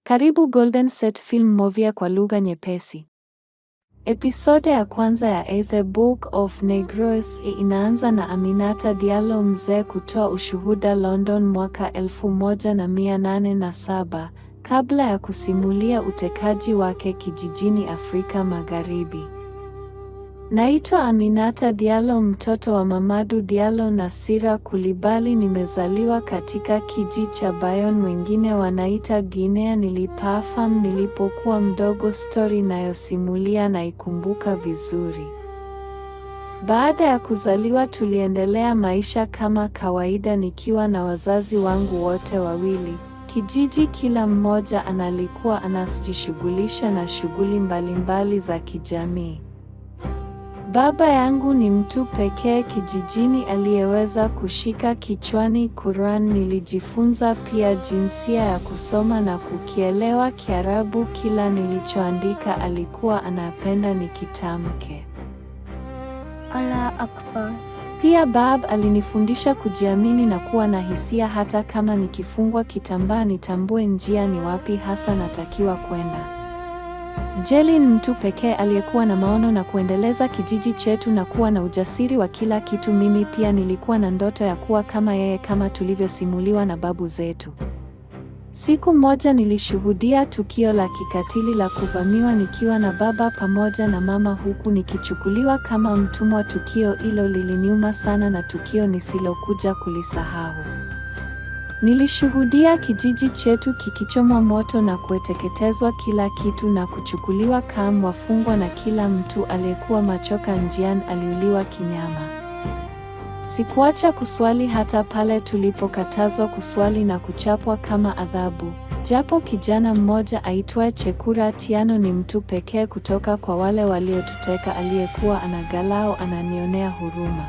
Karibu Golden Set Film Movie kwa lugha nyepesi. Episode ya kwanza ya The Book of Negroes inaanza na Aminata Diallo mzee kutoa ushuhuda London mwaka 1807, kabla ya kusimulia utekaji wake kijijini Afrika Magharibi. Naitwa Aminata Diallo, mtoto wa Mamadou Diallo na Sira Coulibaly. Nimezaliwa katika kijiji cha Bayonne, wengine wanaita Guinea. Nilipafahamu nilipokuwa mdogo. Story nayosimulia naikumbuka vizuri. Baada ya kuzaliwa tuliendelea maisha kama kawaida nikiwa na wazazi wangu wote wawili. Kijiji kila mmoja analikuwa anajishughulisha na shughuli mbalimbali za kijamii. Baba yangu ni mtu pekee kijijini aliyeweza kushika kichwani Quran. Nilijifunza pia jinsia ya kusoma na kukielewa Kiarabu. Kila nilichoandika alikuwa anapenda nikitamke Allah Akbar. Pia bab alinifundisha kujiamini na kuwa na hisia, hata kama nikifungwa kitambaa nitambue njia ni wapi hasa natakiwa kwenda. Jelly ni mtu pekee aliyekuwa na maono na kuendeleza kijiji chetu na kuwa na ujasiri wa kila kitu. Mimi pia nilikuwa na ndoto ya kuwa kama yeye, kama tulivyosimuliwa na babu zetu. Siku moja nilishuhudia tukio la kikatili la kuvamiwa nikiwa na baba pamoja na mama, huku nikichukuliwa kama mtumwa. Tukio hilo liliniuma sana na tukio nisilokuja kulisahau. Nilishuhudia kijiji chetu kikichomwa moto na kuteketezwa kila kitu na kuchukuliwa kama wafungwa, na kila mtu aliyekuwa machoka njiani aliuliwa kinyama. Sikuacha kuswali hata pale tulipokatazwa kuswali na kuchapwa kama adhabu. Japo kijana mmoja aitwaye Chekura Tiano ni mtu pekee kutoka kwa wale waliotuteka aliyekuwa anagalau ananionea huruma.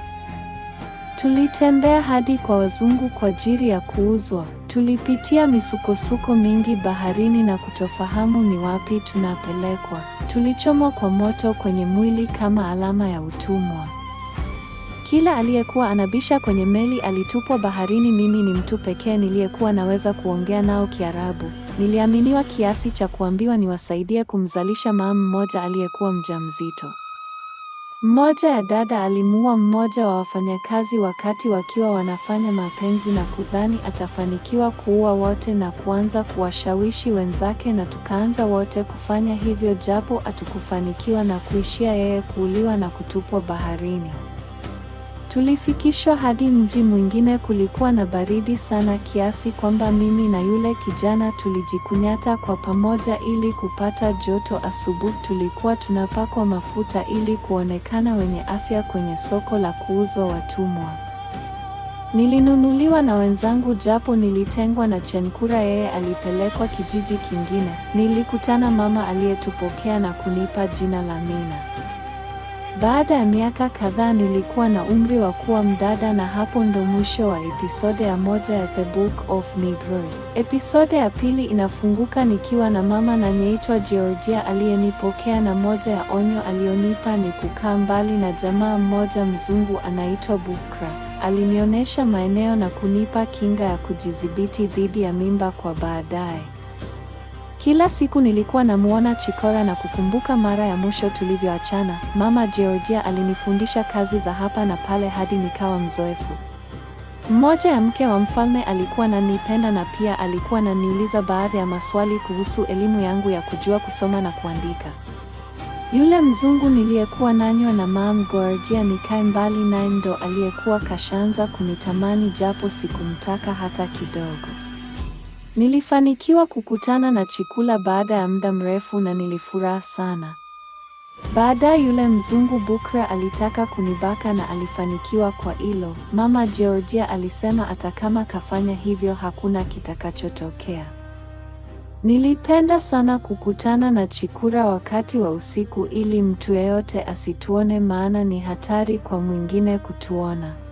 Tulitembea hadi kwa wazungu kwa ajili ya kuuzwa. Tulipitia misukosuko mingi baharini na kutofahamu ni wapi tunapelekwa. Tulichomwa kwa moto kwenye mwili kama alama ya utumwa. Kila aliyekuwa anabisha kwenye meli alitupwa baharini. Mimi ni mtu pekee niliyekuwa naweza kuongea nao Kiarabu. Niliaminiwa kiasi cha kuambiwa niwasaidie kumzalisha mama mmoja aliyekuwa mjamzito. Mmoja ya dada alimuua mmoja wa wafanyakazi wakati wakiwa wanafanya mapenzi na kudhani atafanikiwa kuua wote na kuanza kuwashawishi wenzake, na tukaanza wote kufanya hivyo, japo hatukufanikiwa na kuishia yeye kuuliwa na kutupwa baharini. Tulifikishwa hadi mji mwingine. Kulikuwa na baridi sana kiasi kwamba mimi na yule kijana tulijikunyata kwa pamoja ili kupata joto. Asubuhi tulikuwa tunapakwa mafuta ili kuonekana wenye afya kwenye soko la kuuzwa watumwa. Nilinunuliwa na wenzangu japo nilitengwa na Chenkura, yeye alipelekwa kijiji kingine. Nilikutana mama aliyetupokea na kunipa jina la Mina. Baada ya miaka kadhaa nilikuwa na umri wa kuwa mdada, na hapo ndo mwisho wa episode ya moja ya The Book of Negroes. Episode ya pili inafunguka nikiwa na mama na nyeitwa Georgia aliyenipokea, na moja ya onyo alionipa ni kukaa mbali na jamaa mmoja mzungu anaitwa Bukra. Alinionyesha maeneo na kunipa kinga ya kujidhibiti dhidi ya mimba kwa baadaye. Kila siku nilikuwa namuona Chikora na kukumbuka mara ya mwisho tulivyoachana. Mama Georgia alinifundisha kazi za hapa na pale hadi nikawa mzoefu. Mmoja ya mke wa mfalme alikuwa ananipenda na pia alikuwa ananiuliza baadhi ya maswali kuhusu elimu yangu ya kujua kusoma na kuandika. Yule mzungu niliyekuwa nanywa na Mam Georgia nikae mbali naye ndo aliyekuwa kashaanza kunitamani, japo sikumtaka hata kidogo. Nilifanikiwa kukutana na Chikula baada ya muda mrefu na nilifurahi sana. Baadaye yule mzungu Bukra alitaka kunibaka na alifanikiwa kwa hilo. Mama Georgia alisema hata kama kafanya hivyo hakuna kitakachotokea. Nilipenda sana kukutana na Chikura wakati wa usiku ili mtu yeyote asituone, maana ni hatari kwa mwingine kutuona.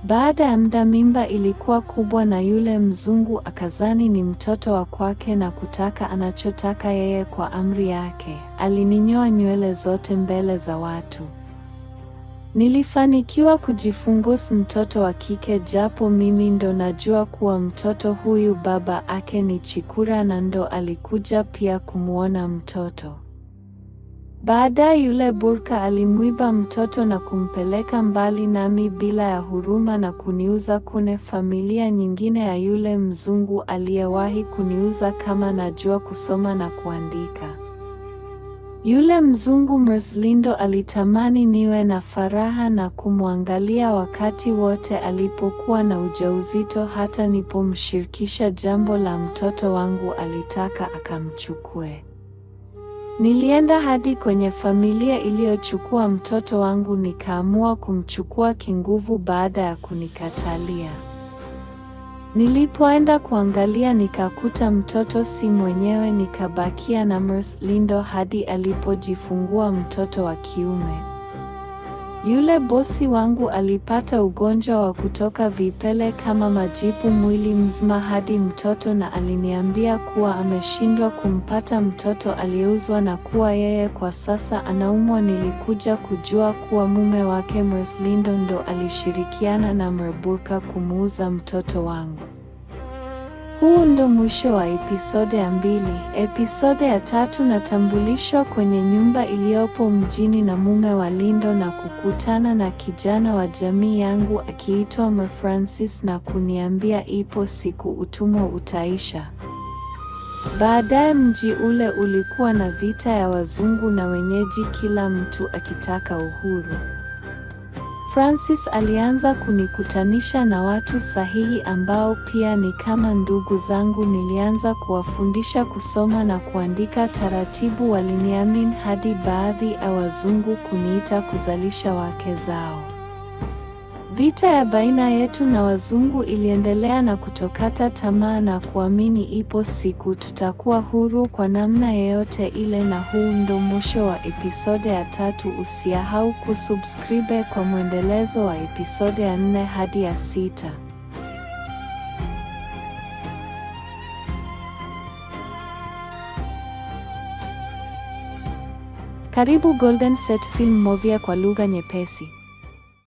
Baada ya muda mimba ilikuwa kubwa na yule mzungu akazani ni mtoto wa kwake na kutaka anachotaka yeye kwa amri yake. Alininyoa nywele zote mbele za watu. Nilifanikiwa kujifungua mtoto wa kike, japo mimi ndo najua kuwa mtoto huyu baba ake ni Chikura na ndo alikuja pia kumuona mtoto. Baadaye yule Burka alimwiba mtoto na kumpeleka mbali nami bila ya huruma na kuniuza kune familia nyingine ya yule mzungu aliyewahi kuniuza kama najua kusoma na kuandika. Yule mzungu Mrslindo alitamani niwe na faraha na kumwangalia wakati wote alipokuwa na ujauzito, hata nipomshirikisha jambo la mtoto wangu alitaka akamchukue. Nilienda hadi kwenye familia iliyochukua mtoto wangu, nikaamua kumchukua kinguvu baada ya kunikatalia. Nilipoenda kuangalia nikakuta mtoto si mwenyewe, nikabakia na Mrslindo hadi alipojifungua mtoto wa kiume. Yule bosi wangu alipata ugonjwa wa kutoka vipele kama majipu mwili mzima hadi mtoto, na aliniambia kuwa ameshindwa kumpata mtoto aliyeuzwa na kuwa yeye kwa sasa anaumwa. Nilikuja kujua kuwa mume wake Mrslindo ndo alishirikiana na Mrburka kumuuza mtoto wangu. Huu ndo mwisho wa episode ya 2. Episode ya 3 natambulishwa kwenye nyumba iliyopo mjini na mume wa Lindo na kukutana na kijana wa jamii yangu akiitwa Mfrancis na kuniambia ipo siku utumwa utaisha. Baadaye mji ule ulikuwa na vita ya wazungu na wenyeji, kila mtu akitaka uhuru. Francis alianza kunikutanisha na watu sahihi ambao pia ni kama ndugu zangu. Nilianza kuwafundisha kusoma na kuandika taratibu, waliniamini hadi baadhi ya wazungu kuniita kuzalisha wake zao. Vita ya baina yetu na wazungu iliendelea na kutokata tamaa na kuamini ipo siku tutakuwa huru kwa namna yoyote ile, na huu ndo mwisho wa episode ya 3. Usisahau kusubscribe kwa mwendelezo wa episode ya 4 hadi ya 6. Karibu Golden Set Film Movie kwa lugha nyepesi.